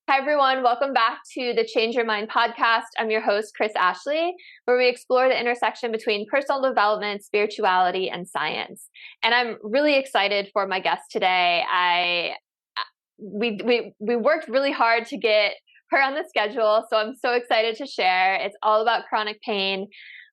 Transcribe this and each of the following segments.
Hi, everyone. Welcome back to the Change Your Mind podcast. I'm your host, Chris Ashley, where we explore the intersection between personal development, spirituality, and science. And I'm really excited for my guest today. We worked really hard to get her on the schedule, so I'm so excited to share. It's all about chronic pain.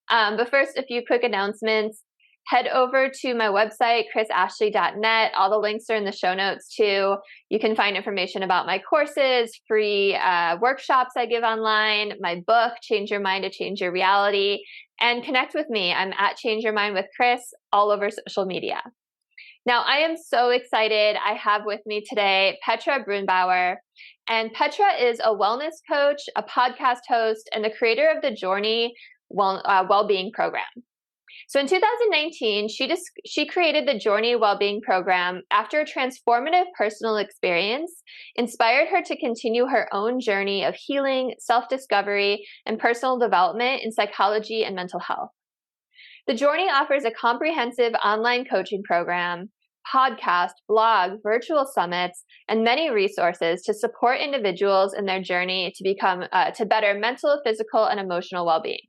But first, a few quick announcements. Head over to my website, chrisashley.net. All the links are in the show notes too. You can find information about my courses, free workshops I give online, my book, Change Your Mind to Change Your Reality, and connect with me. I'm at Change Your Mind with Chris all over social media. Now, I am so excited. I have with me today Petra Brunnbauer. And Petra is a wellness coach, a podcast host, and the creator of the Jōrni Wellbeing Program. So in 2019, she created the Jōrni Wellbeing Program after a transformative personal experience inspired her to continue her own journey of healing, self-discovery, and personal development in psychology and mental health. The Jōrni offers a comprehensive online coaching program, podcast, blog, virtual summits, and many resources to support individuals in their journey to better mental, physical, and emotional well-being.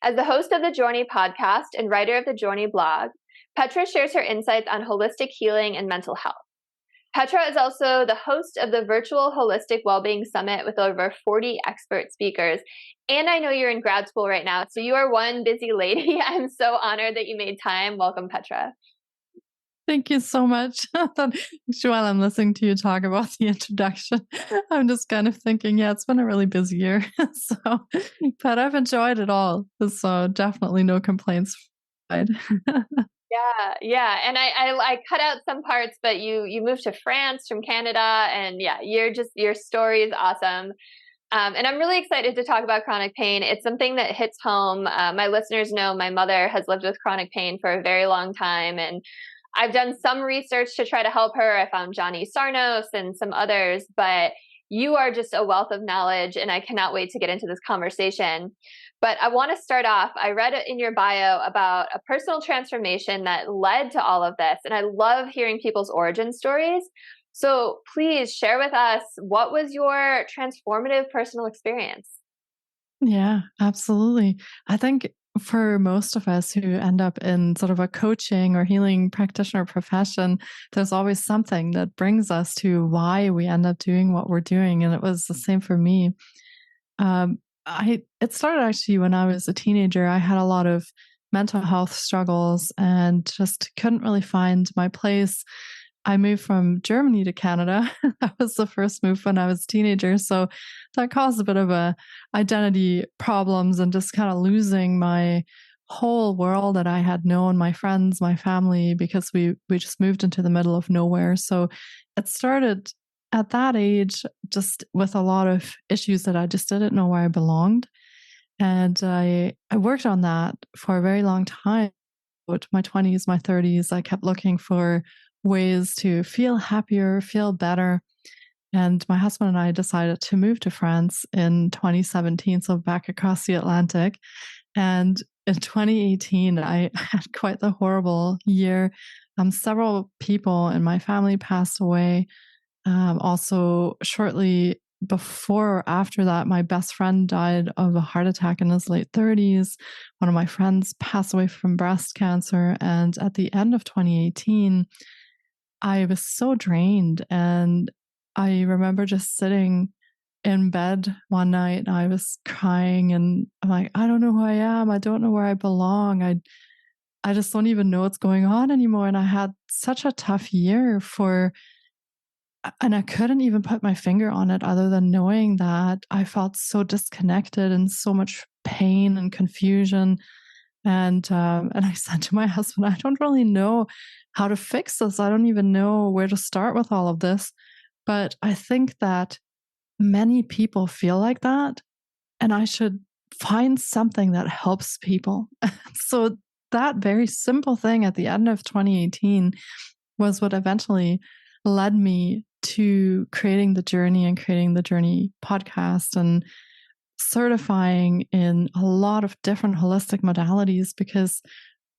As the host of the Jōrni Podcast and writer of the Jōrni Blog, Petra shares her insights on holistic healing and mental health. Petra is also the host of the virtual Holistic Wellbeing Summit with over 40 expert speakers. And I know you're in grad school right now, so you are one busy lady. I'm so honored that you made time. Welcome, Petra. Thank you so much. While I'm listening to you talk about the introduction, I'm just kind of thinking, yeah, it's been a really busy year. But I've enjoyed it all. So definitely no complaints. Yeah. And I cut out some parts, but you moved to France from Canada, and yeah, your story is awesome. And I'm really excited to talk about chronic pain. It's something that hits home. My listeners know my mother has lived with chronic pain for a very long time, and I've done some research to try to help her. I found Johnny Sarnos and some others, but you are just a wealth of knowledge, and I cannot wait to get into this conversation. But I want to start off. I read in your bio about a personal transformation that led to all of this, and I love hearing people's origin stories. So please share with us, what was your transformative personal experience? Yeah, absolutely. I think for most of us who end up in sort of a coaching or healing practitioner profession, there's always something that brings us to why we end up doing what we're doing. And it was the same for me. It started actually when I was a teenager. I had a lot of mental health struggles and just couldn't really find my place. I moved from Germany to Canada. That was the first move when I was a teenager. So that caused a bit of identity problems and just kind of losing my whole world that I had known, my friends, my family, because we just moved into the middle of nowhere. So it started at that age just with a lot of issues that I just didn't know where I belonged. And I worked on that for a very long time. My 20s, my 30s, I kept looking for ways to feel happier, feel better. And my husband and I decided to move to France in 2017, so back across the Atlantic. And in 2018, I had quite the horrible year. Several people in my family passed away. Also, shortly before or after that, my best friend died of a heart attack in his late 30s. One of my friends passed away from breast cancer. And at the end of 2018, I was so drained, and I remember just sitting in bed one night and I was crying, and I'm like, I don't know who I am. I don't know where I belong. I just don't even know what's going on anymore. And I had such a tough year and I couldn't even put my finger on it other than knowing that I felt so disconnected and so much pain and confusion. And I said to my husband, I don't really know how to fix this. I don't even know where to start with all of this. But I think that many people feel like that, and I should find something that helps people. So that very simple thing at the end of 2018 was what eventually led me to creating the Jōrni and creating the Jōrni podcast and certifying in a lot of different holistic modalities, because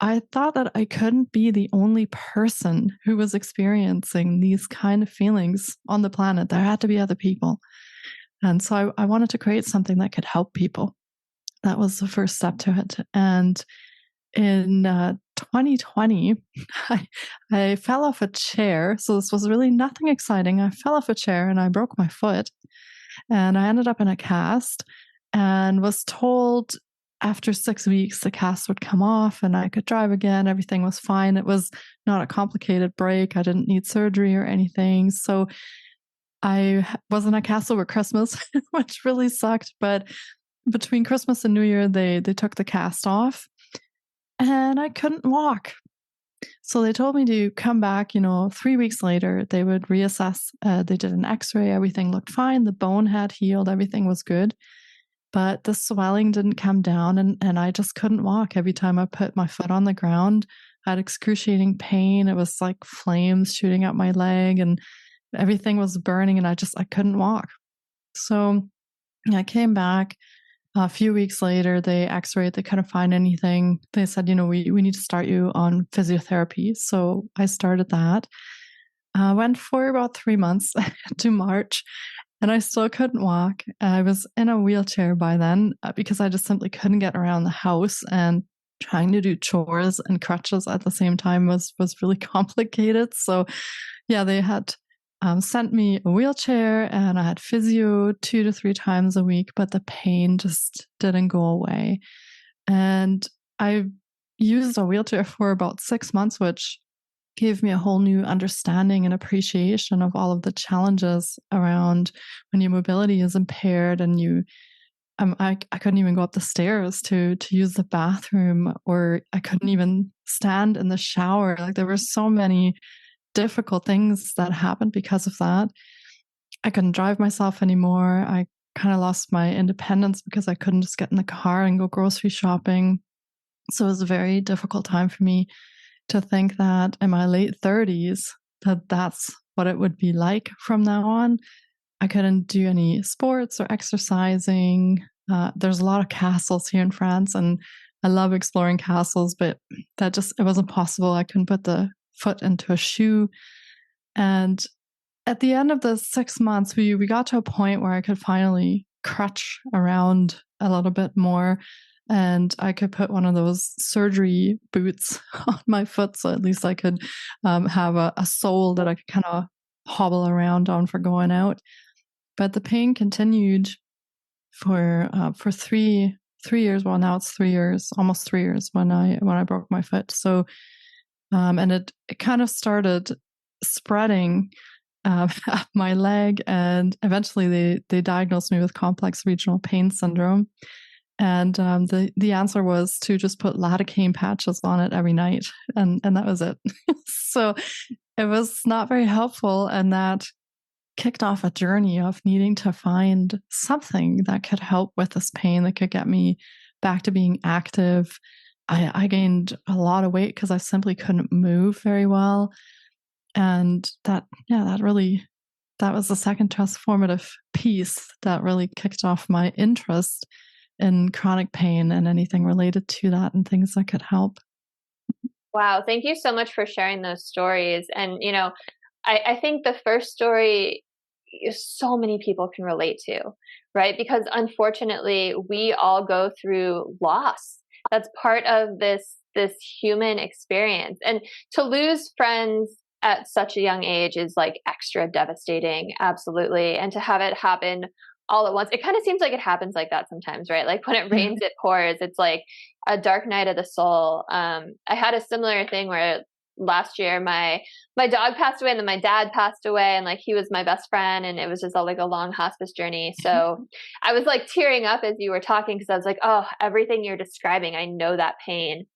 I thought that I couldn't be the only person who was experiencing these kind of feelings on the planet. There had to be other people. And so I wanted to create something that could help people. That was the first step to it. And in 2020, I fell off a chair. So this was really nothing exciting. I fell off a chair and I broke my foot. And I ended up in a cast and was told after 6 weeks the cast would come off and I could drive again. Everything was fine. It was not a complicated break. I didn't need surgery or anything. So I was in a cast over Christmas, which really sucked. But between Christmas and New Year, they took the cast off and I couldn't walk. So they told me to come back, 3 weeks later. They would reassess. They did an x-ray. Everything looked fine. The bone had healed. Everything was good. But the swelling didn't come down and I just couldn't walk. Every time I put my foot on the ground, I had excruciating pain. It was like flames shooting out my leg and everything was burning and I couldn't walk. So I came back. A few weeks later, they x-rayed, they couldn't find anything. They said, we need to start you on physiotherapy. So I started that. Went for about 3 months to March, and I still couldn't walk. I was in a wheelchair by then because I just simply couldn't get around the house, and trying to do chores and crutches at the same time was really complicated. So yeah, they had sent me a wheelchair and I had physio 2 to 3 times a week, but the pain just didn't go away. And I used a wheelchair for about 6 months, which gave me a whole new understanding and appreciation of all of the challenges around when your mobility is impaired and I couldn't even go up the stairs to use the bathroom, or I couldn't even stand in the shower. Like there were so many difficult things that happened because of that. I couldn't drive myself anymore. I kind of lost my independence because I couldn't just get in the car and go grocery shopping. So it was a very difficult time for me to think that in my late 30s, that's what it would be like from now on. I couldn't do any sports or exercising. There's a lot of castles here in France and I love exploring castles, but it wasn't possible. I couldn't put the foot into a shoe. And at the end of the 6 months, we got to a point where I could finally crutch around a little bit more. And I could put one of those surgery boots on my foot. So at least I could have a sole that I could kind of hobble around on for going out. But the pain continued for 3 years. Well, now it's 3 years, almost 3 years when I broke my foot. So and it kind of started spreading up my leg, and eventually they diagnosed me with complex regional pain syndrome. And the answer was to just put lidocaine patches on it every night, and that was it. So it was not very helpful, and that kicked off a journey of needing to find something that could help with this pain, that could get me back to being active. I gained a lot of weight because I simply couldn't move very well. And that was the second transformative piece that really kicked off my interest in chronic pain and anything related to that and things that could help. Wow. Thank you so much for sharing those stories. And, I think the first story, so many people can relate to, right? Because unfortunately, we all go through loss. That's part of this human experience. And to lose friends at such a young age is like extra devastating. Absolutely. And to have it happen all at once, it kind of seems like it happens like that sometimes, right? Like when it rains, it pours. It's like a dark night of the soul. I had a similar thing where last year my dog passed away and then my dad passed away, and like he was my best friend, and it was just like a long hospice journey. So I was like tearing up as you were talking because I was like, oh, everything you're describing, I know that pain.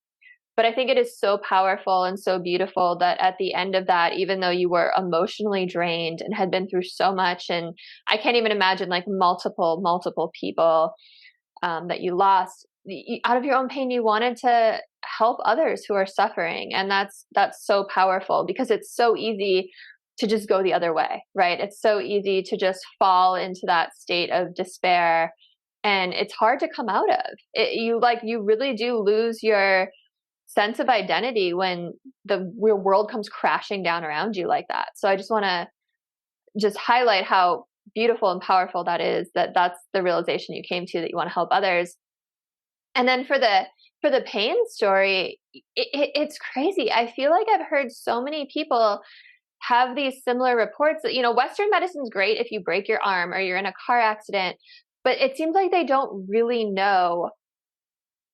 But I think it is so powerful and so beautiful that at the end of that, even though you were emotionally drained and had been through so much, and I can't even imagine like multiple people that you lost, out of your own pain, you wanted to help others who are suffering. And that's so powerful, because it's so easy to just go the other way, right? It's so easy to just fall into that state of despair, and it's hard to come out of it. You really do lose your sense of identity when the real world comes crashing down around you like that. So I just want to just highlight how beautiful and powerful that is, that that's the realization you came to, that you want to help others. And then for the pain story, it's crazy. I feel like I've heard so many people have these similar reports that, you know, Western medicine's great if you break your arm or you're in a car accident, but it seems like they don't really know,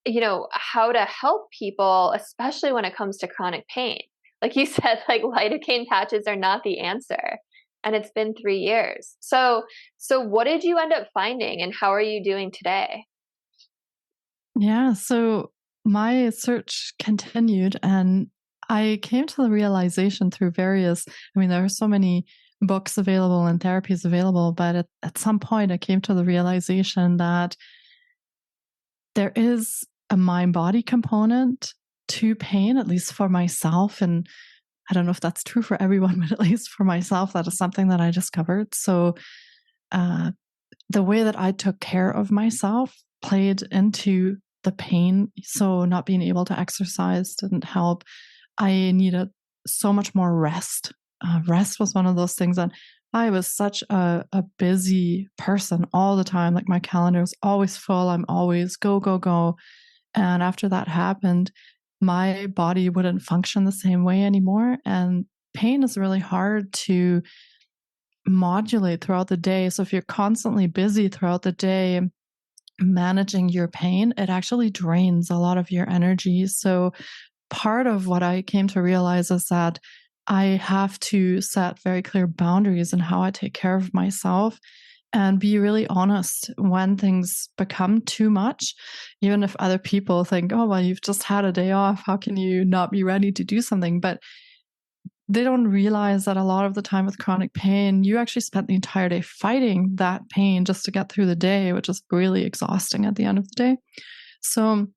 you know, how to help people, especially when it comes to chronic pain. Like you said, like lidocaine patches are not the answer. And it's been 3 years. So what did you end up finding, and how are you doing today? Yeah, so my search continued, and I came to the realization through various, I mean, there are so many books available and therapies available, but at some point I came to the realization that there is a mind-body component to pain, at least for myself. And I don't know if that's true for everyone, but at least for myself, that is something that I discovered. So the way that I took care of myself played into the pain. So not being able to exercise didn't help. I needed so much more rest. Rest was one of those things that I was such a busy person all the time. Like my calendar was always full. I'm always go, go, go. And after that happened, my body wouldn't function the same way anymore. And pain is really hard to modulate throughout the day. So if you're constantly busy throughout the day managing your pain, it actually drains a lot of your energy. So part of what I came to realize is that I have to set very clear boundaries in how I take care of myself and be really honest when things become too much. Even if other people think, oh, well, you've just had a day off, how can you not be ready to do something? But they don't realize that a lot of the time with chronic pain, you actually spent the entire day fighting that pain just to get through the day, which is really exhausting at the end of the day. So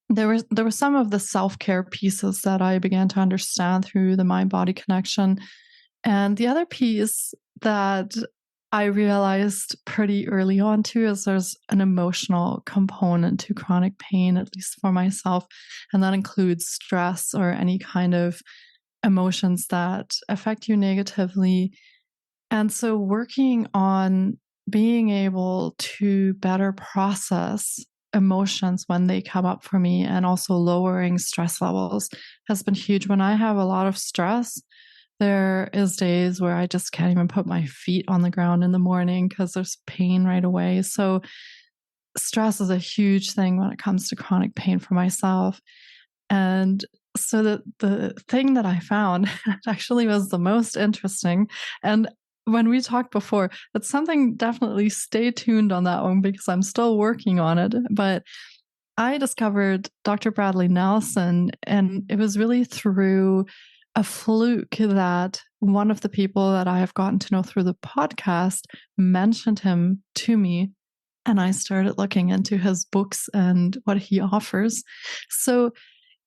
there were some of the self-care pieces that I began to understand through the mind-body connection. And the other piece that I realized pretty early on too is there's an emotional component to chronic pain, at least for myself. And that includes stress or any kind of emotions that affect you negatively. And so working on being able to better process emotions when they come up for me, and also lowering stress levels, has been huge. When I have a lot of stress, there is days where I just can't even put my feet on the ground in the morning because there's pain right away. So stress is a huge thing when it comes to chronic pain for myself. And so the thing that I found actually was the most interesting. And when we talked before, it's something, definitely stay tuned on that one because I'm still working on it. But I discovered Dr. Bradley Nelson, and it was really through a fluke that one of the people that I have gotten to know through the podcast mentioned him to me. And I started looking into his books and what he offers. So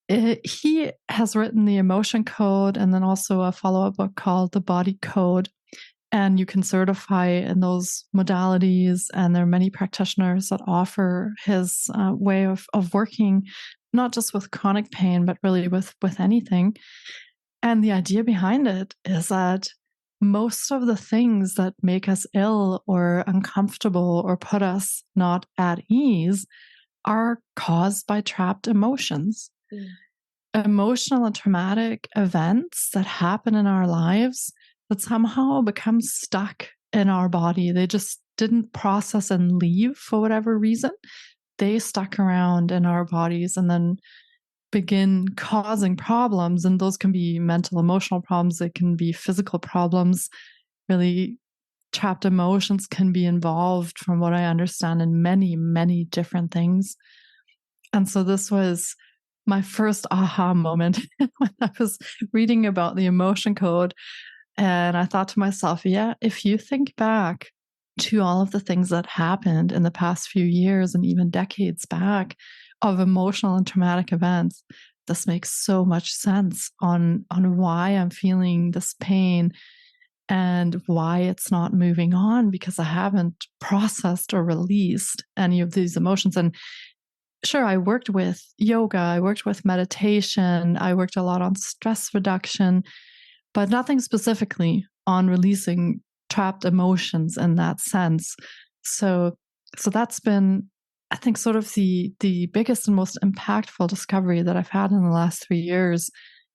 he has written the Emotion Code, and then also a follow-up book called The Body Code. And you can certify in those modalities. And there are many practitioners that offer his way of working, not just with chronic pain, but really with anything. And the idea behind it is that most of the things that make us ill or uncomfortable or put us not at ease are caused by trapped emotions. Emotional and traumatic events that happen in our lives that somehow become stuck in our body. They just didn't process and leave for whatever reason. They stuck around in our bodies and then begin causing problems. And those can be mental, emotional problems. They can be physical problems. Really, trapped emotions can be involved, from what I understand, in many, many different things. And so this was my first aha moment when I was reading about the Emotion Code. And I thought to myself, yeah, if you think back to all of the things that happened in the past few years and even decades back of emotional and traumatic events, this makes so much sense on why I'm feeling this pain and why it's not moving on, because I haven't processed or released any of these emotions. And sure, I worked with yoga, I worked with meditation, I worked a lot on stress reduction, but nothing specifically on releasing trapped emotions in that sense. So that's been, I think, sort of the biggest and most impactful discovery that I've had in the last 3 years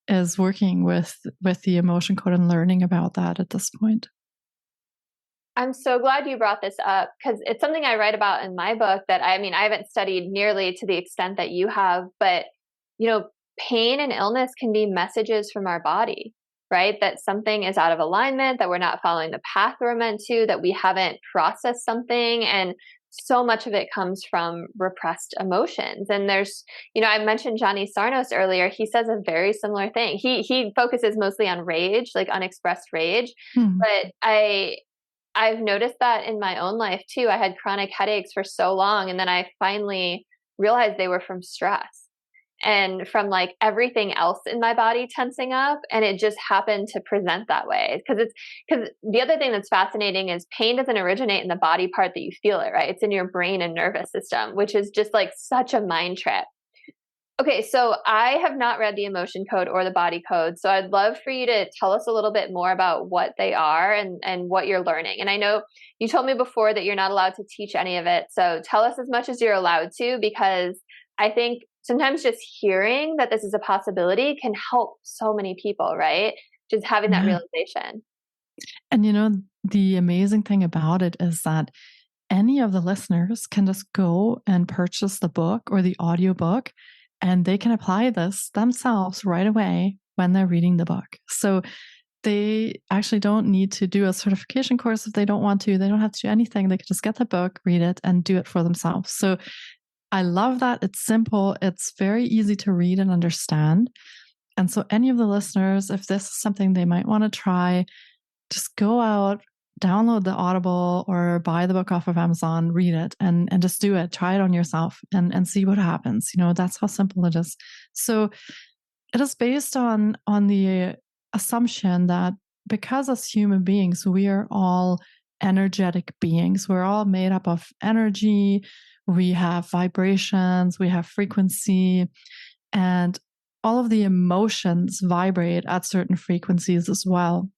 is working with the emotion code and learning about that at this point. I'm so glad you brought this up, because it's something I write about in my book that I haven't studied nearly to the extent that you have, but pain and illness can be messages from our body, right? That something is out of alignment, that we're not following the path we're meant to, that we haven't processed something. And so much of it comes from repressed emotions. And there's, I mentioned Johnny Sarnos earlier. He says a very similar thing. He focuses mostly on rage, like unexpressed rage. But I've noticed that in my own life too. I had chronic headaches for so long, and then I finally realized they were from stress and from like everything else in my body tensing up, and it just happened to present that way. Because the other thing that's fascinating is pain doesn't originate in the body part that you feel it, right? It's in your brain and nervous system, which is just like such a mind trip. Okay, so I have not read the emotion code or the body code, so I'd love for you to tell us a little bit more about what they are and what you're learning. And I know you told me before that you're not allowed to teach any of it, so tell us as much as you're allowed to, because I think sometimes just hearing that this is a possibility can help so many people, right? Just having that realization. And the amazing thing about it is that any of the listeners can just go and purchase the book or the audiobook, and they can apply this themselves right away when they're reading the book. So they actually don't need to do a certification course if they don't want to. They don't have to do anything. They can just get the book, read it, and do it for themselves. So I love that. It's simple. It's very easy to read and understand. And so any of the listeners, if this is something they might want to try, just go out, download the Audible or buy the book off of Amazon, read it, and just do it. Try it on yourself and see what happens. That's how simple it is. So it is based on the assumption that because as human beings, we are all energetic beings. We're all made up of energy. We have vibrations, we have frequency, and all of the emotions vibrate at certain frequencies as well.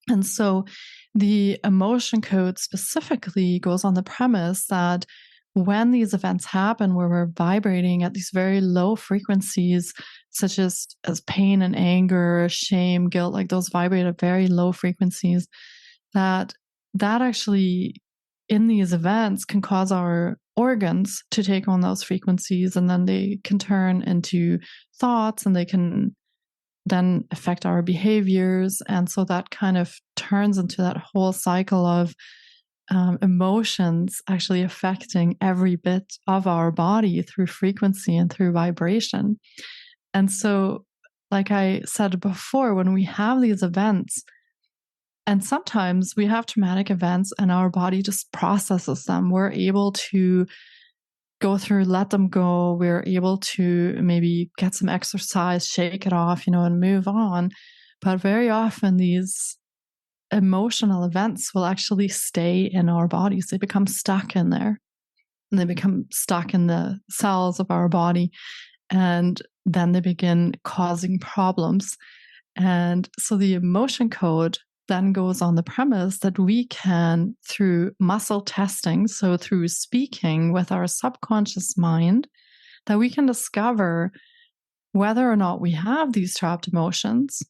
And so the emotion code specifically goes on the premise that when these events happen where we're vibrating at these very low frequencies, such as pain and anger, shame, guilt, like those vibrate at very low frequencies, that actually in these events can cause our organs to take on those frequencies, and then they can turn into thoughts, and they can then affect our behaviors. And so that kind of turns into that whole cycle of emotions actually affecting every bit of our body through frequency and through vibration. And so, like I said before, when we have these events, and sometimes we have traumatic events and our body just processes them, we're able to go through, let them go. We're able to maybe get some exercise, shake it off, and move on. But very often these emotional events will actually stay in our bodies. They become stuck in there, and they become stuck in the cells of our body. And then they begin causing problems. And so the emotion code then goes on the premise that we can, through muscle testing, so through speaking with our subconscious mind, that we can discover whether or not we have these trapped emotions,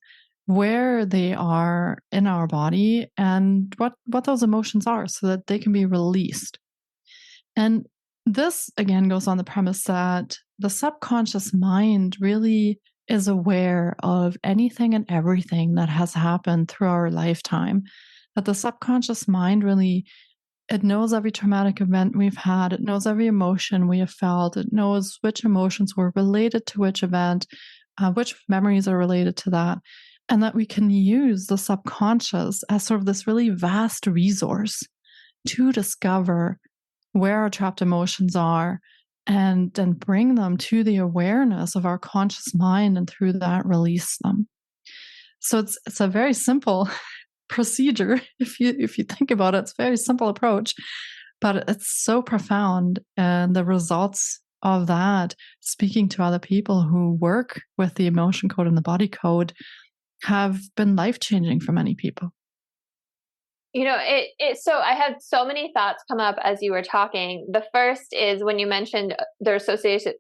where they are in our body, and what those emotions are, so that they can be released. And this, again, goes on the premise that the subconscious mind really is aware of anything and everything that has happened through our lifetime. That the subconscious mind really, it knows every traumatic event we've had. It knows every emotion we have felt. It knows which emotions were related to which event, which memories are related to that. And that we can use the subconscious as sort of this really vast resource to discover where our trapped emotions are, and then bring them to the awareness of our conscious mind, and through that release them. So it's a very simple procedure. If you think about it, it's a very simple approach, but it's so profound, and the results of that, speaking to other people who work with the emotion code and the body code have been life-changing for many people. So I had so many thoughts come up as you were talking. The first is when you mentioned their association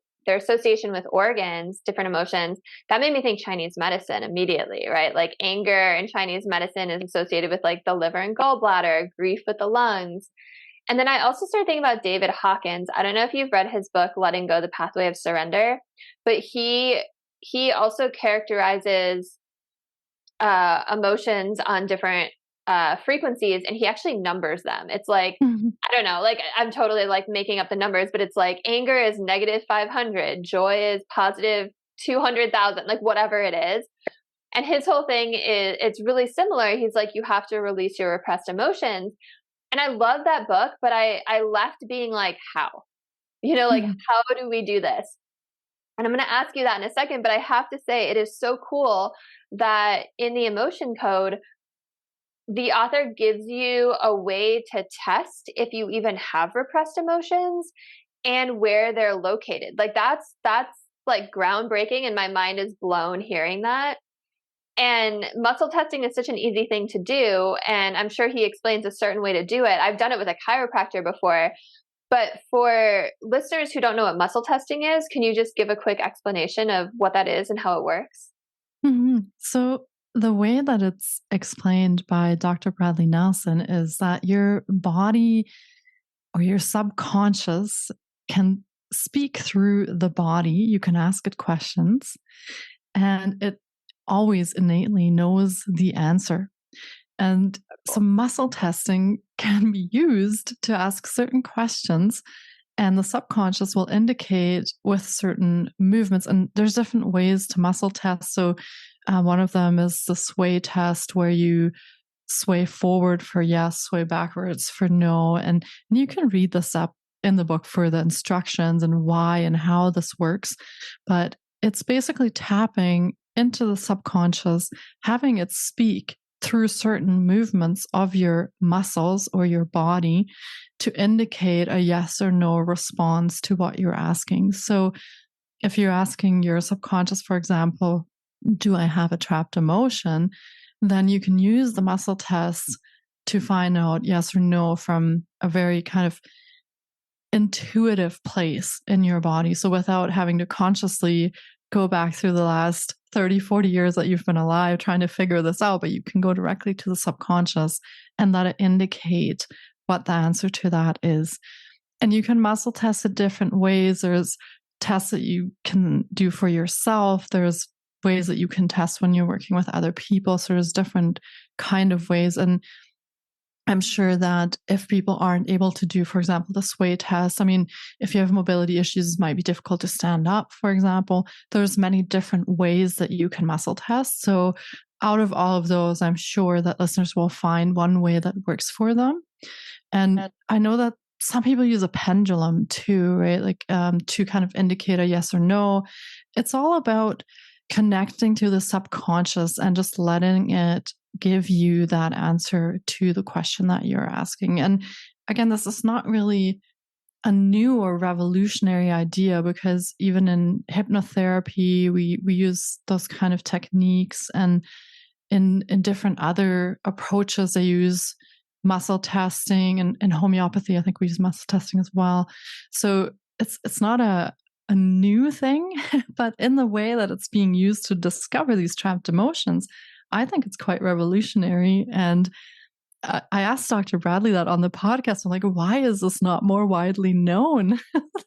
with organs, different emotions, that made me think Chinese medicine immediately, right? Like anger in Chinese medicine is associated with like the liver and gallbladder, grief with the lungs. And then I also started thinking about David Hawkins. I don't know if you've read his book, Letting Go, The Pathway of Surrender, but he also characterizes emotions on different frequencies, and he actually numbers them. It's like, I don't know, like I'm totally like making up the numbers, but it's like anger is negative 500, joy is positive 200,000, like whatever it is. And his whole thing is, it's really similar. He's like, you have to release your repressed emotions. And I love that book, but I left being like, how? How do we do this? And I'm going to ask you that in a second, but I have to say it is so cool that in the emotion code, the author gives you a way to test if you even have repressed emotions and where they're located. Like that's like groundbreaking, and my mind is blown hearing that. And muscle testing is such an easy thing to do. And I'm sure he explains a certain way to do it. I've done it with a chiropractor before. But for listeners who don't know what muscle testing is, can you just give a quick explanation of what that is and how it works? So the way that it's explained by Dr. Bradley Nelson is that your body or your subconscious can speak through the body. You can ask it questions, and it always innately knows the answer. And so muscle testing can be used to ask certain questions, and the subconscious will indicate with certain movements. And there's different ways to muscle test. So one of them is the sway test, where you sway forward for yes, sway backwards for no. And you can read this up in the book for the instructions and why and how this works. But it's basically tapping into the subconscious, having it speak through certain movements of your muscles or your body to indicate a yes or no response to what you're asking. So if you're asking your subconscious, for example, do I have a trapped emotion? Then you can use the muscle tests to find out yes or no from a very kind of intuitive place in your body. So without having to consciously go back through the last 30, 40 years that you've been alive trying to figure this out, but you can go directly to the subconscious and let it indicate what the answer to that is. And you can muscle test it different ways. There's tests that you can do for yourself. There's ways that you can test when you're working with other people. So there's different kind of ways. And I'm sure that if people aren't able to do, for example, the sway test, I mean, if you have mobility issues, it might be difficult to stand up, for example. There's many different ways that you can muscle test. So out of all of those, I'm sure that listeners will find one way that works for them. And I know that some people use a pendulum too, right? Like to kind of indicate a yes or no. It's all about connecting to the subconscious and just letting it give you that answer to the question that you're asking. And again, this is not really a new or revolutionary idea, because even in hypnotherapy, we use those kind of techniques, and in different other approaches, they use muscle testing, and in homeopathy, I think we use muscle testing as well. So it's not a new thing, but in the way that it's being used to discover these trapped emotions, I think it's quite revolutionary. And I asked Dr. Bradley that on the podcast. I'm like, why is this not more widely known?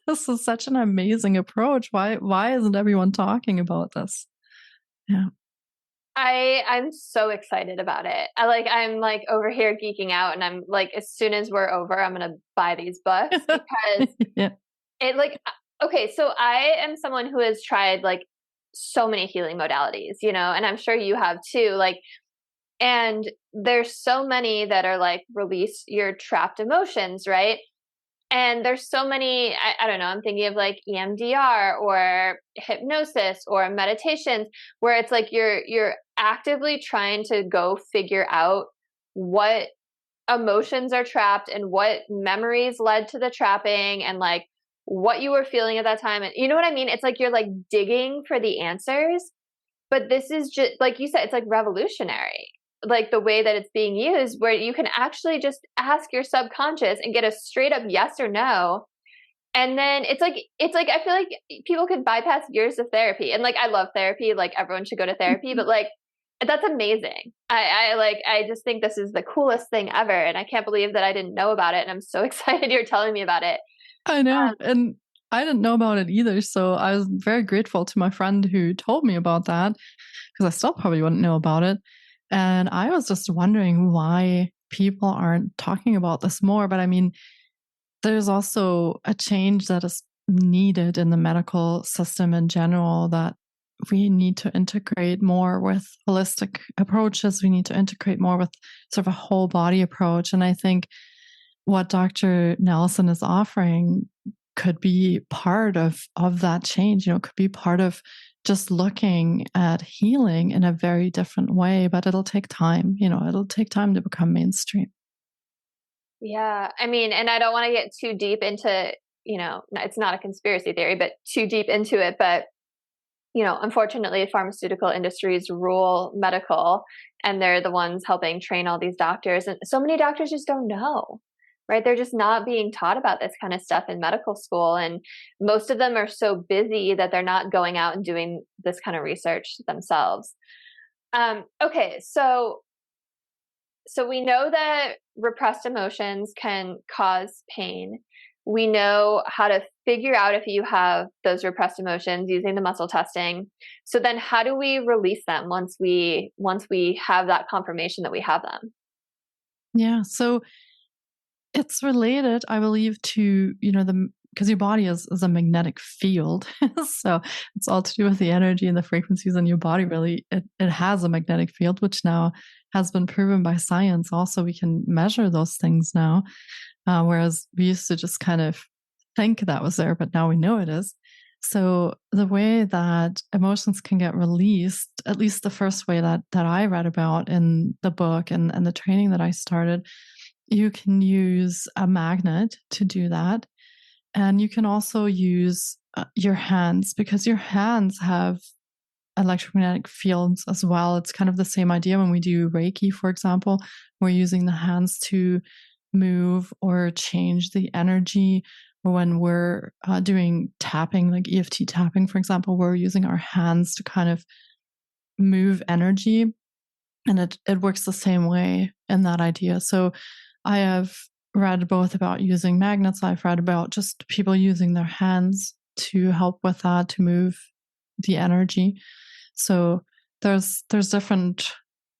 This is such an amazing approach. Why isn't everyone talking about this? Yeah. I'm so excited about it. I'm like over here geeking out, and I'm like, as soon as we're over, I'm going to buy these books because yeah. it like, okay, so I am someone who has tried like so many healing modalities, and I'm sure you have too. Like, and there's so many that are like, release your trapped emotions, right? And there's so many, I don't know, I'm thinking of like EMDR or hypnosis or meditations, where it's like you're actively trying to go figure out what emotions are trapped and what memories led to the trapping, and like what you were feeling at that time. And you know what I mean? It's like you're like digging for the answers, but this is just, like you said, it's like revolutionary, like the way that it's being used, where you can actually just ask your subconscious and get a straight up yes or no. And then it's like I feel like people could bypass years of therapy. And like I love therapy, like everyone should go to therapy, but like that's amazing. I just think this is the coolest thing ever, and I can't believe that I didn't know about it, and I'm so excited you're telling me about it. I know. And I didn't know about it either. So I was very grateful to my friend who told me about that, because I still probably wouldn't know about it. And I was just wondering why people aren't talking about this more. But I mean, there's also a change that is needed in the medical system in general, that we need to integrate more with holistic approaches. We need to integrate more with sort of a whole body approach. And I think what Dr. Nelson is offering could be part of that change. Could be part of just looking at healing in a very different way, but it'll take time. It'll take time to become mainstream. Yeah. I mean, and I don't want to get too deep into, it's not a conspiracy theory, but too deep into it. But, unfortunately, pharmaceutical industries rule medical, and they're the ones helping train all these doctors. And so many doctors just don't know, right? They're just not being taught about this kind of stuff in medical school. And most of them are so busy that they're not going out and doing this kind of research themselves. Okay. So we know that repressed emotions can cause pain. We know how to figure out if you have those repressed emotions using the muscle testing. So then how do we release them once we have that confirmation that we have them? Yeah. So it's related, I believe, to, because your body is a magnetic field. So it's all to do with the energy and the frequencies in your body. Really, it has a magnetic field, which now has been proven by science. Also, we can measure those things now, whereas we used to just kind of think that was there, but now we know it is. So the way that emotions can get released, at least the first way that I read about in the book and the training that I started, you can use a magnet to do that. And you can also use your hands, because your hands have electromagnetic fields as well. It's kind of the same idea when we do Reiki, for example. We're using the hands to move or change the energy. Or when we're doing tapping, like EFT tapping, for example, we're using our hands to kind of move energy. And it works the same way in that idea. So I have read both about using magnets. I've read about just people using their hands to help with that, to move the energy. So there's different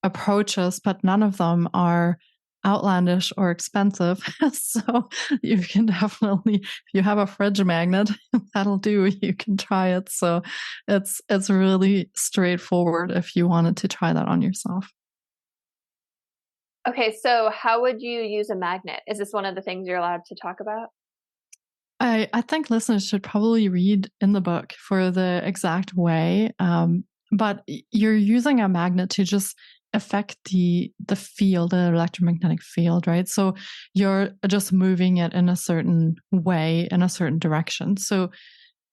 approaches, but none of them are outlandish or expensive. So you can definitely, if you have a fridge magnet, that'll do. You can try it. So it's really straightforward if you wanted to try that on yourself. Okay, so how would you use a magnet? Is this one of the things you're allowed to talk about? I think listeners should probably read in the book for the exact way. But you're using a magnet to just affect the field, the electromagnetic field, right? So you're just moving it in a certain way, in a certain direction. So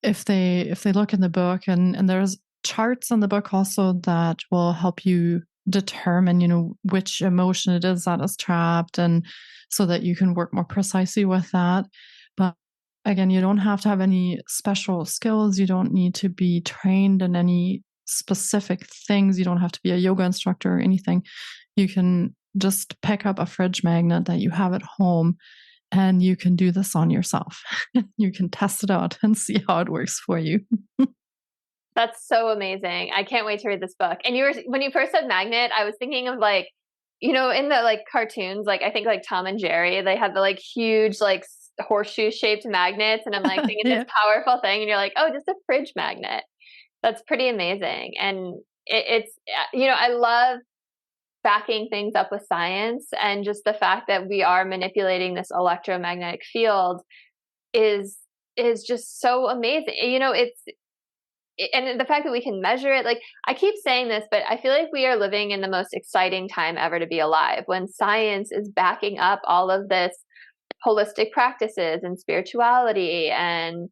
if they look in the book, and there's charts in the book also that will help you determine, which emotion it is that is trapped, and so that you can work more precisely with that. But again, you don't have to have any special skills. You don't need to be trained in any specific things. You don't have to be a yoga instructor or anything. You can just pick up a fridge magnet that you have at home, and you can do this on yourself. You can test it out and see how it works for you. That's so amazing. I can't wait to read this book. And when you first said magnet, I was thinking of like, in the like cartoons, like I think like Tom and Jerry, they have the like huge like horseshoe shaped magnets. And I'm like thinking this powerful thing, and you're like, oh, just a fridge magnet. That's pretty amazing. And it's, I love backing things up with science, and just the fact that we are manipulating this electromagnetic field is just so amazing. And the fact that we can measure it, like I keep saying this, but I feel like we are living in the most exciting time ever to be alive, when science is backing up all of this holistic practices and spirituality and,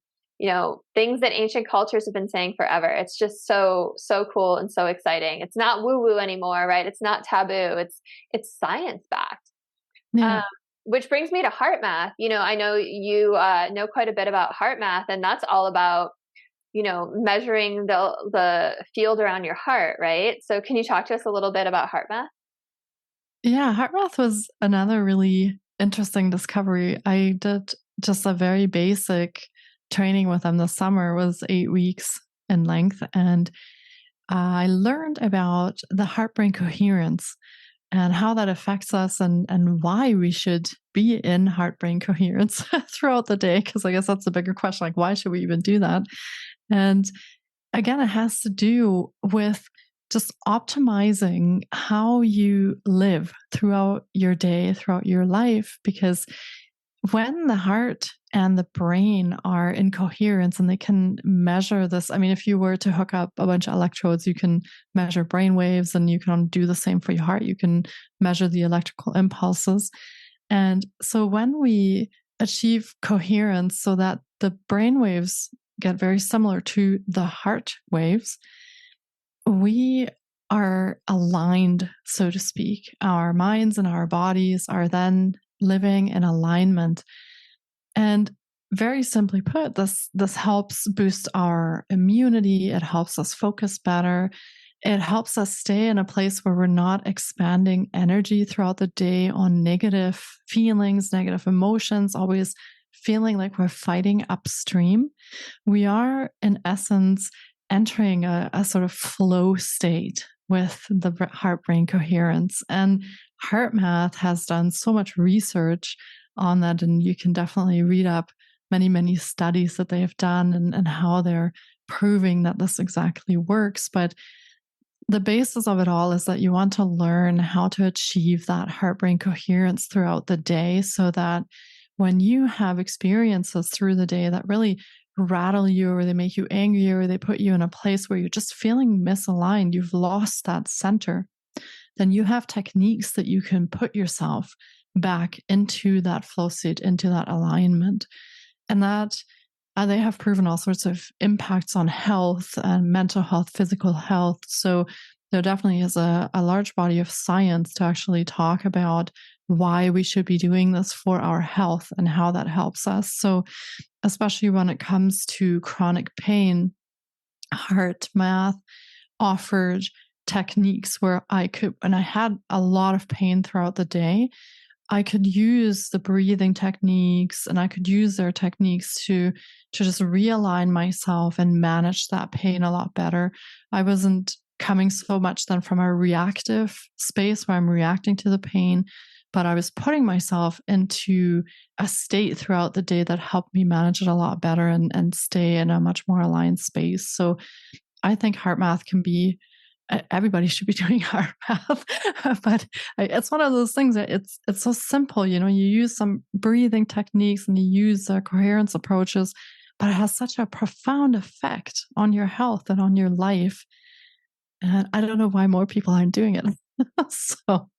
things that ancient cultures have been saying forever. It's just so, so cool and so exciting. It's not woo woo anymore, right? It's not taboo. It's science backed. Yeah. Which brings me to heart math. I know you know quite a bit about heart math, and that's all about, measuring the field around your heart, right? So can you talk to us a little bit about heart math? Yeah, heart math was another really interesting discovery. I did just a very basic training with them this summer. It was 8 weeks in length, and I learned about the heart-brain coherence and how that affects us and why we should be in heart-brain coherence throughout the day. Because I guess that's a bigger question, like why should we even do that? And again, it has to do with just optimizing how you live throughout your day, throughout your life, because when the heart and the brain are in coherence and they can measure this, I mean, if you were to hook up a bunch of electrodes, you can measure brain waves, and you can do the same for your heart. You can measure the electrical impulses. And so when we achieve coherence so that the brain waves get very similar to the heart waves, we are aligned, so to speak. Our minds and our bodies are then living in alignment. And very simply put, this helps boost our immunity. It helps us focus better. It helps us stay in a place where we're not expanding energy throughout the day on negative feelings, negative emotions, always feeling like we're fighting upstream. We are, in essence, entering a sort of flow state with the heart-brain coherence. And heart math has done so much research on that, and you can definitely read up many, many studies that they have done and how they're proving that this exactly works. But the basis of it all is that you want to learn how to achieve that heart-brain coherence throughout the day, so that when you have experiences through the day that really rattle you, or they make you angry, or they put you in a place where you're just feeling misaligned, you've lost that center, then you have techniques that you can put yourself back into that flow state, into that alignment. And that they have proven all sorts of impacts on health and mental health, physical health. So there definitely is a large body of science to actually talk about why we should be doing this for our health and how that helps us. So especially when it comes to chronic pain, heart math offered techniques where I could, when I had a lot of pain throughout the day, I could use the breathing techniques, and I could use their techniques to just realign myself and manage that pain a lot better. I wasn't coming so much then from a reactive space where I'm reacting to the pain, but I was putting myself into a state throughout the day that helped me manage it a lot better and stay in a much more aligned space. So I think heart math can be, everybody should be doing heart math, but it's one of those things that it's so simple. You use some breathing techniques and you use coherence approaches, but it has such a profound effect on your health and on your life. And I don't know why more people aren't doing it. So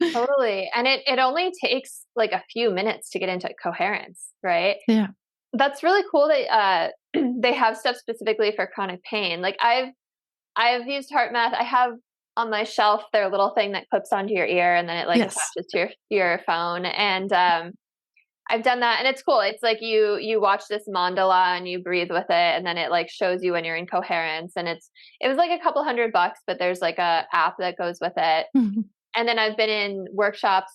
Totally. And it only takes like a few minutes to get into coherence, right? yeah. That's really cool that they have stuff specifically for chronic pain. Like I've used heart math. I have on my shelf their little thing that clips onto your ear, and then it like Yes. attaches to your phone. And I've done that, and it's cool. It's like you watch this mandala and you breathe with it, and then it like shows you when you're in coherence. And it was like a couple $100, but there's like a app that goes with it. Mm-hmm. And then I've been in workshops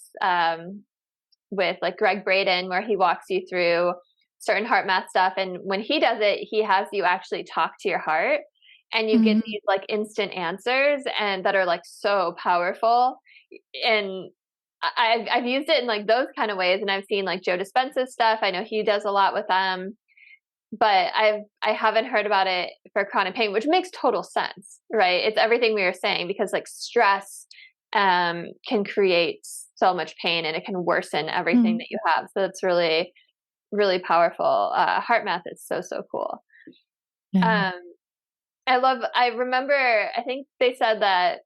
with like Greg Braden, where he walks you through certain heart math stuff. And when he does it, he has you actually talk to your heart, and you get these like instant answers, and that are like so powerful. And I've used it in like those kind of ways. And I've seen like Joe Dispenza's stuff. I know he does a lot with them, but I haven't heard about it for chronic pain, which makes total sense, right? It's everything we were saying, because like stress can create so much pain, and it can worsen everything that you have. So it's really, really powerful. Heart math is so, so cool. Yeah. I remember, I think they said that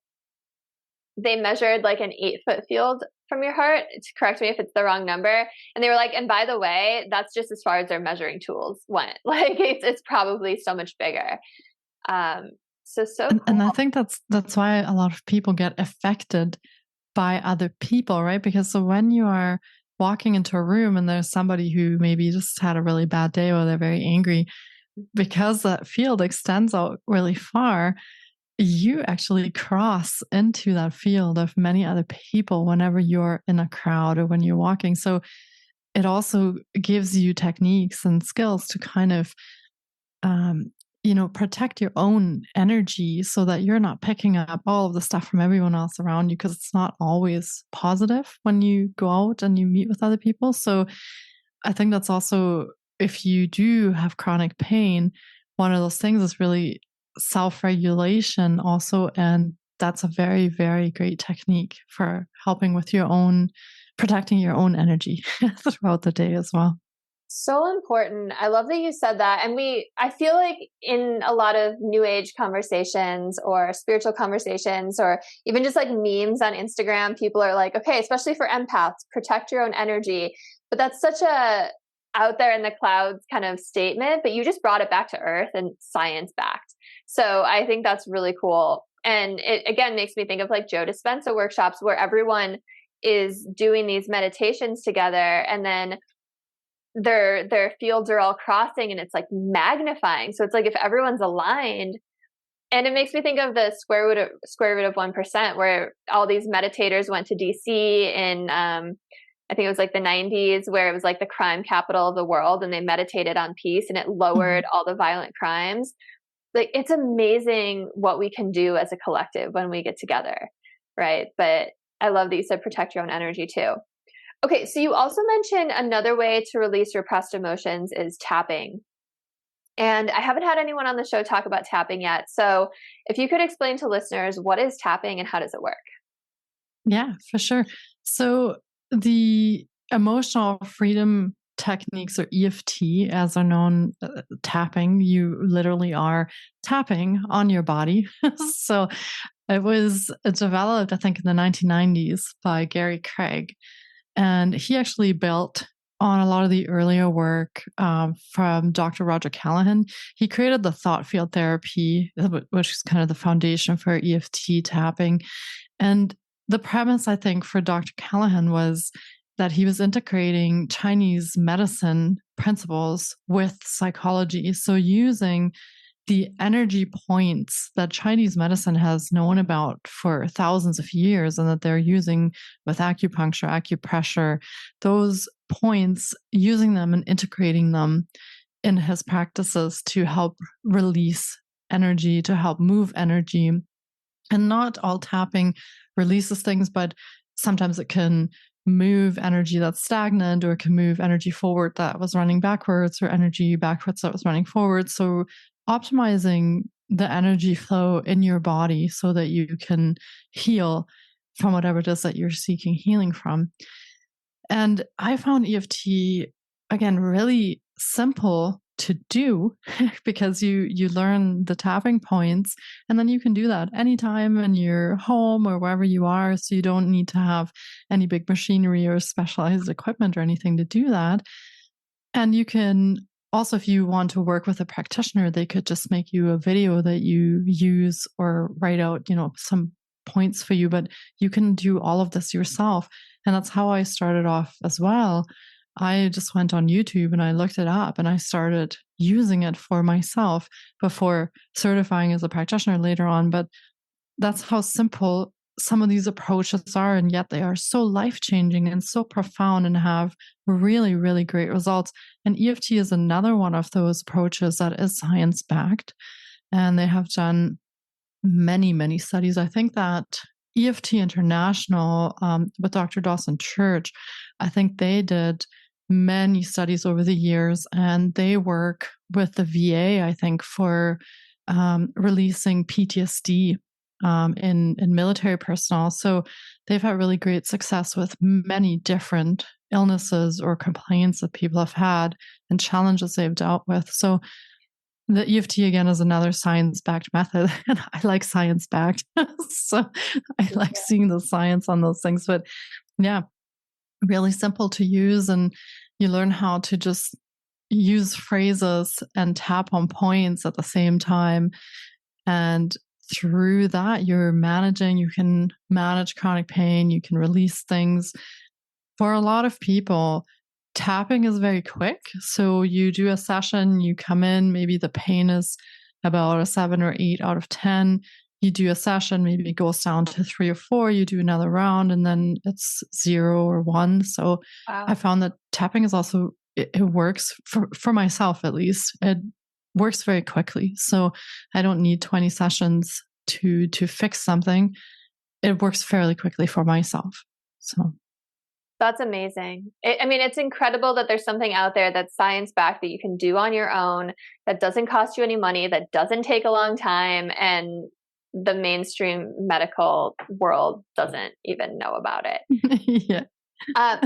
they measured like an 8-foot field from your heart. To correct me if it's the wrong number. And they were like, and by the way, that's just as far as their measuring tools went. Like it's probably so much bigger. So cool. And I think that's why a lot of people get affected by other people, right? Because so when you are walking into a room and there's somebody who maybe just had a really bad day or they're very angry, because that field extends out really far, you actually cross into that field of many other people whenever you're in a crowd or when you're walking. So it also gives you techniques and skills to kind of, protect your own energy so that you're not picking up all of the stuff from everyone else around you, because it's not always positive when you go out and you meet with other people. So I think that's also, if you do have chronic pain, one of those things is really self-regulation also. And that's a very, very great technique for helping with protecting your own energy throughout the day as well. So important. I love that you said that. And I feel like in a lot of new age conversations or spiritual conversations, or even just like memes on Instagram, people are like, okay, especially for empaths, protect your own energy. But that's such a out there in the clouds kind of statement, but you just brought it back to earth and science backed. So I think that's really cool. And it again makes me think of like Joe Dispenza workshops where everyone is doing these meditations together, and then their fields are all crossing and it's like magnifying. So it's like if everyone's aligned, and it makes me think of the square root of 1%, where all these meditators went to DC in I think it was like the 90s, where it was like the crime capital of the world, and they meditated on peace and it lowered all the violent crimes. Like it's amazing what we can do as a collective when we get together, right? But I love that you said protect your own energy too. Okay, so you also mentioned another way to release repressed emotions is tapping. And I haven't had anyone on the show talk about tapping yet. So if you could explain to listeners, what is tapping and how does it work? Yeah, for sure. So the emotional freedom techniques, or EFT as they're known, tapping, you literally are tapping on your body. So it was developed, I think, in the 1990s by Gary Craig. And he actually built on a lot of the earlier work from Dr. Roger Callahan. He created the thought field therapy, which is kind of the foundation for EFT tapping. And the premise, I think, for Dr. Callahan was that he was integrating Chinese medicine principles with psychology. So using the energy points that Chinese medicine has known about for thousands of years and that they're using with acupuncture, acupressure, those points, using them and integrating them in his practices to help release energy, to help move energy. And not all tapping releases things, but sometimes it can move energy that's stagnant, or it can move energy forward that was running backwards, or energy backwards that was running forward. So optimizing the energy flow in your body so that you can heal from whatever it is that you're seeking healing from. And I found EFT, again, really simple to do because you learn the tapping points, and then you can do that anytime in your home or wherever you are. So you don't need to have any big machinery or specialized equipment or anything to do that. And you can also, if you want to work with a practitioner, they could just make you a video that you use or write out, some points for you, but you can do all of this yourself. And that's how I started off as well. I just went on YouTube and I looked it up and I started using it for myself before certifying as a practitioner later on. But that's how simple some of these approaches are, and yet they are so life-changing and so profound and have really, really great results. And EFT is another one of those approaches that is science-backed, and they have done many, many studies. I think that EFT International, with Dr. Dawson Church, I think they did many studies over the years, and they work with the VA, I think, for releasing PTSD in military personnel. So they've had really great success with many different illnesses or complaints that people have had and challenges they've dealt with. So the EFT, again, is another science-backed method, and I like science-backed. So I like seeing the science on those things. But Yeah. Really simple to use. And you learn how to just use phrases and tap on points at the same time. And through that, you can manage chronic pain, you can release things. For a lot of people, tapping is very quick. So you do a session, you come in, maybe the pain is about a 7 or 8 out of 10. You do a session, maybe it goes down to 3 or 4, you do another round, and then it's 0 or 1. So Wow. I found that tapping is also, it works for myself, at least. It works very quickly. So I don't need 20 sessions to fix something. It works fairly quickly for myself. So that's amazing. It's incredible that there's something out there that's science-backed that you can do on your own, that doesn't cost you any money, that doesn't take a long time, and the mainstream medical world doesn't even know about it. Yeah.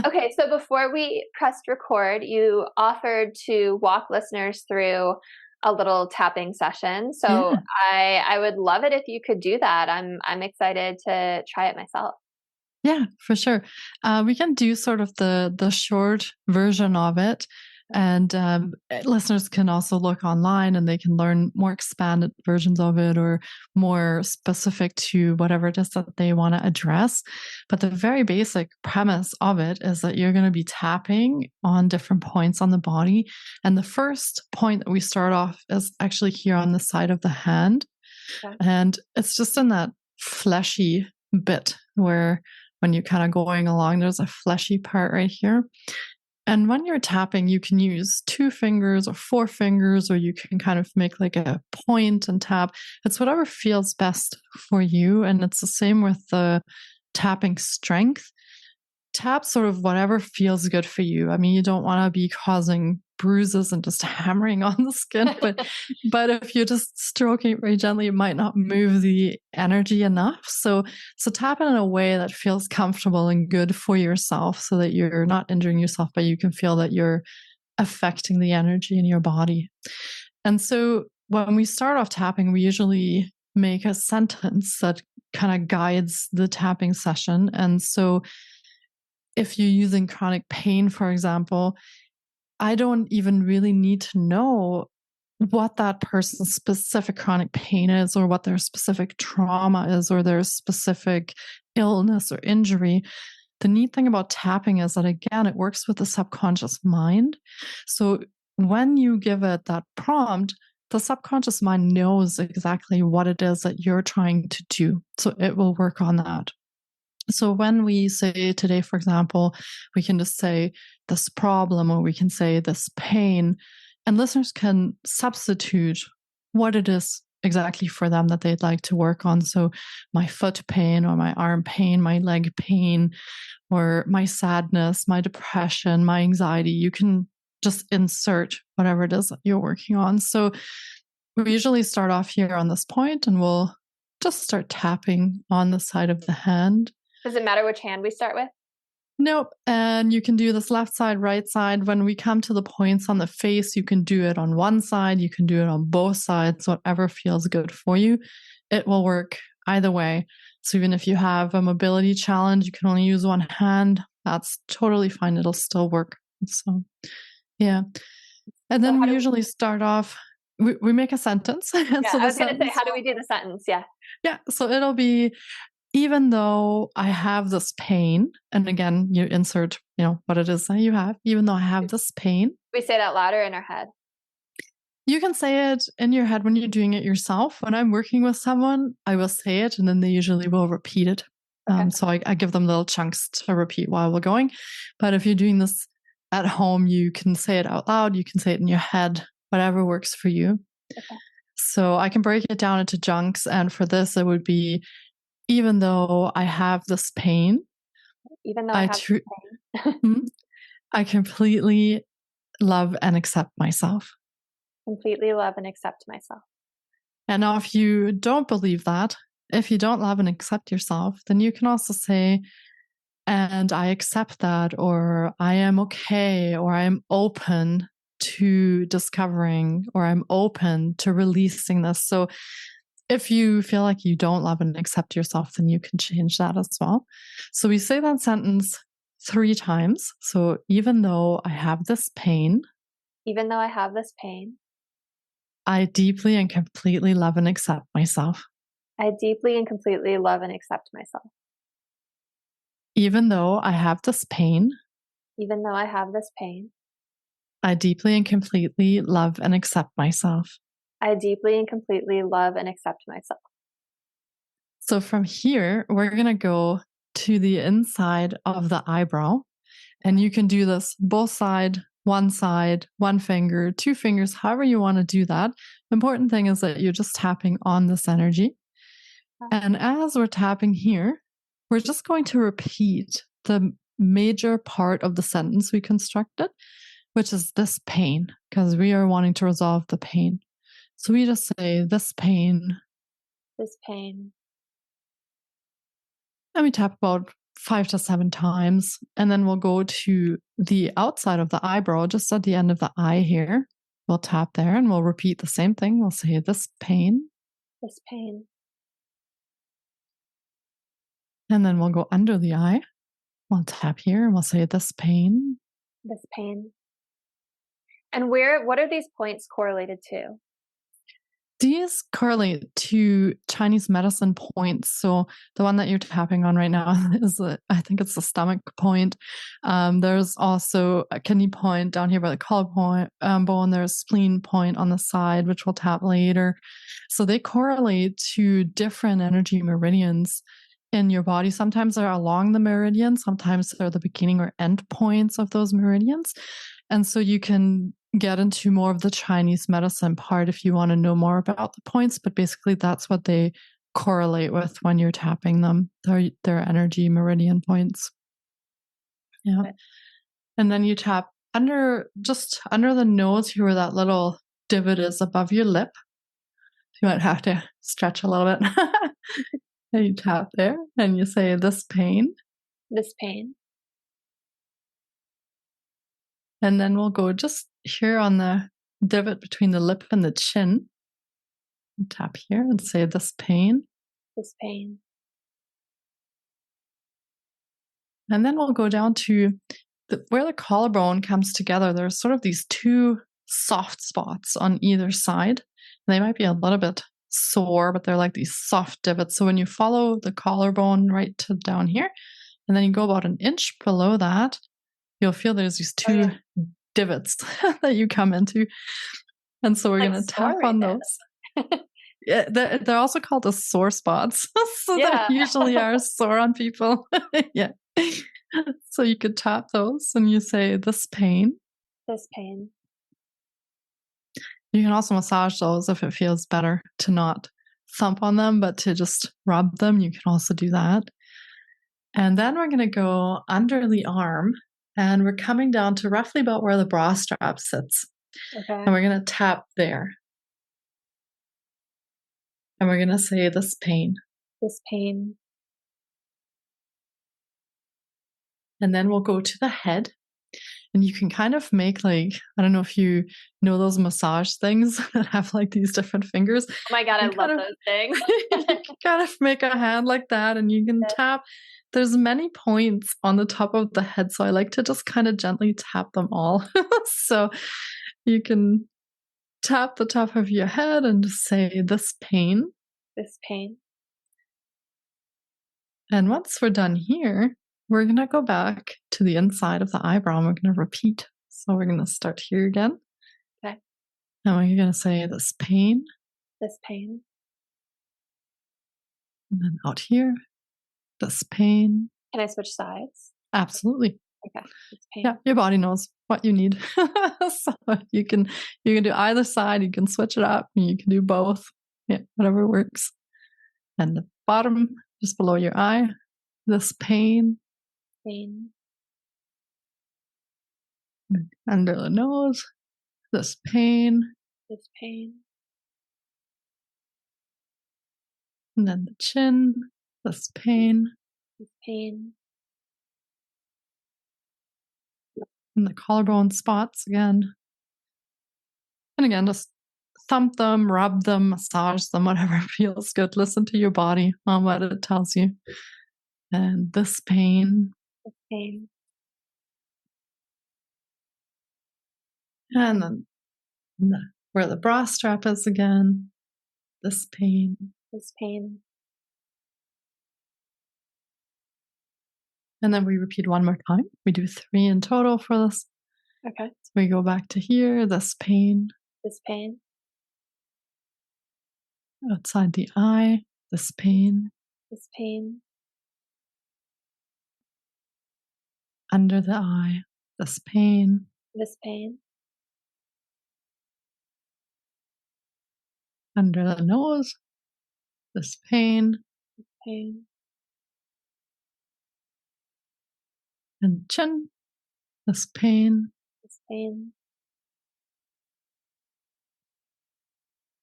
Okay, so before we pressed record, you offered to walk listeners through a little tapping session. So yeah. I would love it if you could do that. I'm excited to try it myself. Yeah, for sure. We can do sort of the short version of it. And listeners can also look online and they can learn more expanded versions of it or more specific to whatever it is that they want to address. But the very basic premise of it is that you're going to be tapping on different points on the body. And the first point that we start off is actually here on the side of the hand. Okay. And it's just in that fleshy bit where when you're kind of going along, there's a fleshy part right here. And when you're tapping, you can use 2 fingers or 4 fingers, or you can kind of make like a point and tap. It's whatever feels best for you. And it's the same with the tapping strength. Tap sort of whatever feels good for you. I mean, you don't want to be causing bruises and just hammering on the skin, but if you're just stroking it very gently, it might not move the energy enough. So tap it in a way that feels comfortable and good for yourself so that you're not injuring yourself, but you can feel that you're affecting the energy in your body. And so when we start off tapping, we usually make a sentence that kind of guides the tapping session. And so if you're using chronic pain, for example, I don't even really need to know what that person's specific chronic pain is or what their specific trauma is or their specific illness or injury. The neat thing about tapping is that, again, it works with the subconscious mind. So when you give it that prompt, the subconscious mind knows exactly what it is that you're trying to do. So it will work on that. So when we say today, for example, we can just say this problem or we can say this pain, and listeners can substitute what it is exactly for them that they'd like to work on. So my foot pain or my arm pain, my leg pain, or my sadness, my depression, my anxiety, you can just insert whatever it is that you're working on. So we usually start off here on this point and we'll just start tapping on the side of the hand. Does it matter which hand we start with? Nope. And you can do this left side, right side. When we come to the points on the face, you can do it on one side. You can do it on both sides, whatever feels good for you. It will work either way. So even if you have a mobility challenge, you can only use one hand. That's totally fine. It'll still work. So, yeah. And then we usually start off, we make a sentence. Yeah, so I was going to say, how do we do the sentence? Yeah. Yeah. So it'll be, even though I have this pain, and again, you insert, what it is that you have, even though I have this pain. We say it out loud or in our head? You can say it in your head when you're doing it yourself. When I'm working with someone, I will say it and then they usually will repeat it. Okay. So I give them little chunks to repeat while we're going. But if you're doing this at home, you can say it out loud. You can say it in your head, whatever works for you. Okay. So I can break it down into chunks. And for this, it would be, even though I have this pain, I completely love and accept myself. Completely love and accept myself. And now if you don't believe that, if you don't love and accept yourself, then you can also say, and I accept that, or I am okay, or I am open to discovering, or I'm open to releasing this. So If you feel like you don't love and accept yourself, then you can change that as well. So we say that sentence 3 times. So even though I have this pain, even though I have this pain, I deeply and completely love and accept myself. I deeply and completely love and accept myself. Even though I have this pain, even though I have this pain, I deeply and completely love and accept myself. I deeply and completely love and accept myself. So from here, we're going to go to the inside of the eyebrow. And you can do this both sides, one finger, 2 fingers, however you want to do that. The important thing is that you're just tapping on this energy. And as we're tapping here, we're just going to repeat the major part of the sentence we constructed, which is this pain, because we are wanting to resolve the pain. So we just say this pain. This pain. And we tap about 5 to 7 times. And then we'll go to the outside of the eyebrow, just at the end of the eye here. We'll tap there and we'll repeat the same thing. We'll say this pain. This pain. And then we'll go under the eye. We'll tap here and we'll say this pain. This pain. And what are these points correlated to? These correlate to Chinese medicine points. So the one that you're tapping on right now is, I think it's the stomach point. There's also a kidney point down here by the collarbone. There's spleen point on the side, which we'll tap later. So they correlate to different energy meridians in your body. Sometimes they're along the meridian. Sometimes they're the beginning or end points of those meridians. And so you can get into more of the Chinese medicine part if you want to know more about the points, but basically that's what they correlate with when you're tapping them. They're energy meridian points. Yeah. Okay. And then you tap just under the nose here where that little divot is above your lip. You might have to stretch a little bit. And you tap there and you say this pain. This pain. And then we'll go just here on the divot between the lip and the chin. And tap here and say this pain. This pain. And then we'll go down to where the collarbone comes together. There's sort of these 2 soft spots on either side. They might be a little bit sore, but they're like these soft divots. So when you follow the collarbone right to down here, and then you go about 1 inch below that, you'll feel there's these 2 divots that you come into. And so we're going to tap on those. Yeah, they're also called the sore spots. So they usually are sore on people. Yeah. So you could tap those and you say this pain. This pain. You can also massage those if it feels better to not thump on them, but to just rub them. You can also do that. And then we're going to go under the arm. And we're coming down to roughly about where the bra strap sits. Okay. And we're going to tap there. And we're going to say this pain. This pain. And then we'll go to the head. And you can kind of make I don't know if you know those massage things that have like these different fingers. Oh my God, I love those things. You can kind of make a hand like that and you can tap. There's many points on the top of the head, so I like to just kind of gently tap them all. So you can tap the top of your head and just say, this pain. This pain. And once we're done here, we're going to go back to the inside of the eyebrow and we're going to repeat. So we're going to start here again. Okay. And we're going to say, this pain. This pain. And then out here. This pain. Can I switch sides? Absolutely. Okay. It's pain. Yeah, your body knows what you need. So you can do either side. You can switch it up. And you can do both. Yeah, whatever works. And the bottom, just below your eye, this pain. Pain. Under the nose, this pain. This pain. And then the chin. This pain. This pain. And the collarbone spots again. And again, just thump them, rub them, massage them, whatever feels good. Listen to your body on what it tells you. And this pain. This pain. And then where the bra strap is again. This pain. This pain. And then we repeat one more time. We do 3 in total for this. Okay. So we go back to here. This pain. This pain. Outside the eye. This pain. This pain. Under the eye. This pain. This pain. Under the nose. This pain. This pain. And chin. This pain. This pain.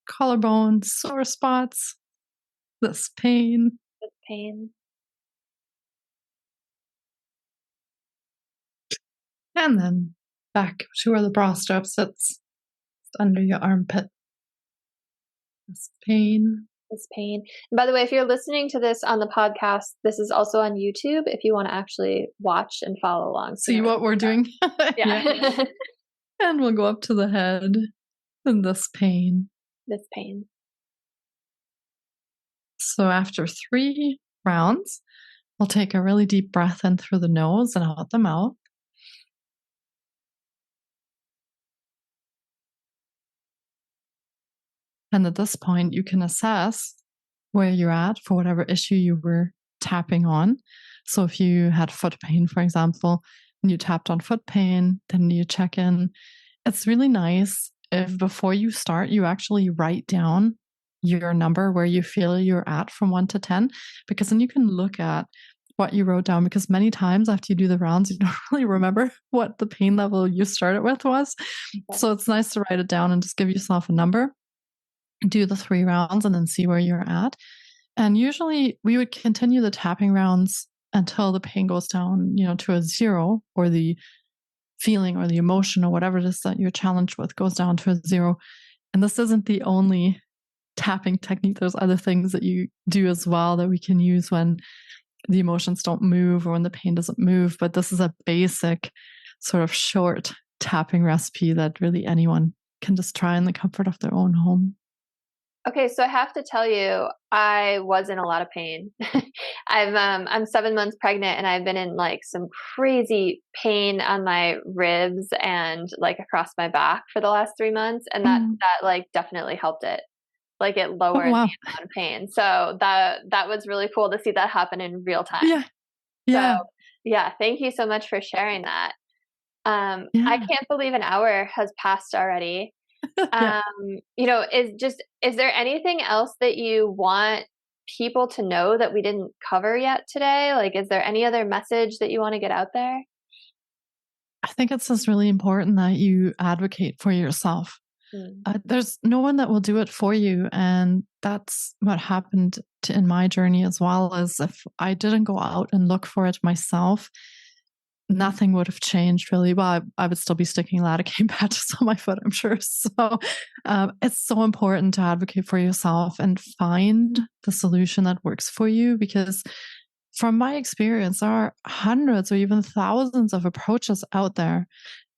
Collarbone, sore spots. This pain. This pain. And then back to where the bra strap sits. Under your armpit. This pain. This pain. And by the way, if you're listening to this on the podcast, this is also on YouTube if you want to actually watch and follow along. See what we're doing. Yeah. And we'll go up to the head. And this pain. This pain. So after 3 rounds, we'll take a really deep breath in through the nose and out the mouth. And at this point, you can assess where you're at for whatever issue you were tapping on. So if you had foot pain, for example, and you tapped on foot pain, then you check in. It's really nice if before you start, you actually write down your number where you feel you're at from 1 to 10, because then you can look at what you wrote down, because many times after you do the rounds, you don't really remember what the pain level you started with was. Okay. So it's nice to write it down and just give yourself a number, do the 3 rounds and then see where you're at. And usually we would continue the tapping rounds until the pain goes down, to a 0, or the feeling or the emotion or whatever it is that you're challenged with goes down to a 0. And this isn't the only tapping technique. There's other things that you do as well that we can use when the emotions don't move or when the pain doesn't move. But this is a basic sort of short tapping recipe that really anyone can just try in the comfort of their own home. Okay, so I have to tell you, I was in a lot of pain. I'm 7 months pregnant, and I've been in like some crazy pain on my ribs and like across my back for the last 3 months, and that like definitely helped it. Like it lowered the amount of pain. So that was really cool to see that happen in real time. Yeah. So yeah, thank you so much for sharing that. I can't believe an hour has passed already. Is there anything else that you want people to know that we didn't cover yet today? Like, is there any other message that you want to get out there? I think it's just really important that you advocate for yourself. There's no one that will do it for you. And that's what happened in my journey as well. As if I didn't go out and look for it myself, nothing would have changed really. Well, I would still be sticking lidocaine patches on my foot, I'm sure. So it's so important to advocate for yourself and find the solution that works for you, because from my experience, there are hundreds or even thousands of approaches out there.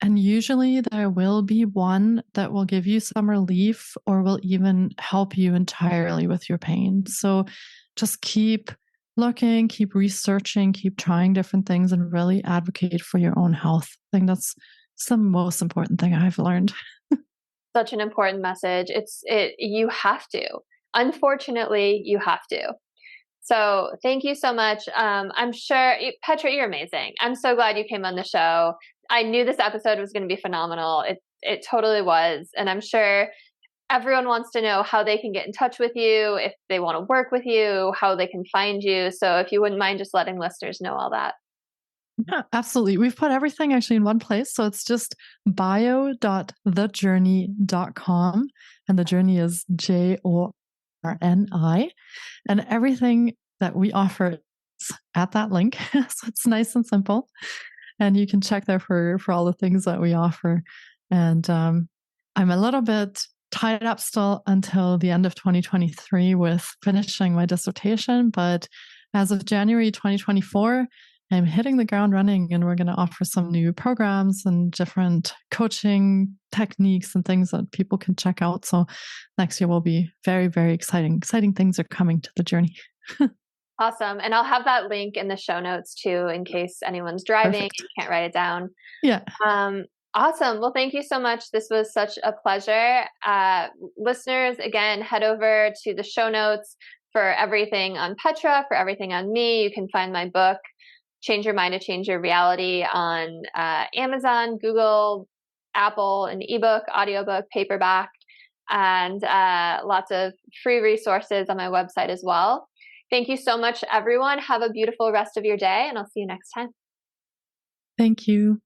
And usually there will be one that will give you some relief or will even help you entirely with your pain. So just keep looking, keep researching, keep trying different things, and really advocate for your own health. I think that's the most important thing I've learned. Such an important message. You have to. Unfortunately, you have to. So thank you so much. I'm sure, Petra, you're amazing. I'm so glad you came on the show. I knew this episode was going to be phenomenal. It totally was. And I'm sure everyone wants to know how they can get in touch with you, if they want to work with you, how they can find you. So if you wouldn't mind just letting listeners know all that. Yeah, absolutely. We've put everything actually in one place. So it's just bio.thejōrni.com. And the journey is Jōrni. And everything that we offer is at that link. So it's nice and simple. And you can check there for all the things that we offer. And I'm a little bit tied up still until the end of 2023 with finishing my dissertation. But as of January 2024, I'm hitting the ground running, and we're going to offer some new programs and different coaching techniques and things that people can check out. So next year will be very, very exciting. Exciting things are coming to the Jōrni. Awesome. And I'll have that link in the show notes too, in case anyone's driving and can't write it down. Yeah. Awesome. Well, thank you so much. This was such a pleasure. Listeners, again, head over to the show notes for everything on Petra, for everything on me. You can find my book, Change Your Mind to Change Your Reality, on Amazon, Google, Apple, an ebook, audiobook, paperback, and lots of free resources on my website as well. Thank you so much, everyone. Have a beautiful rest of your day, and I'll see you next time. Thank you.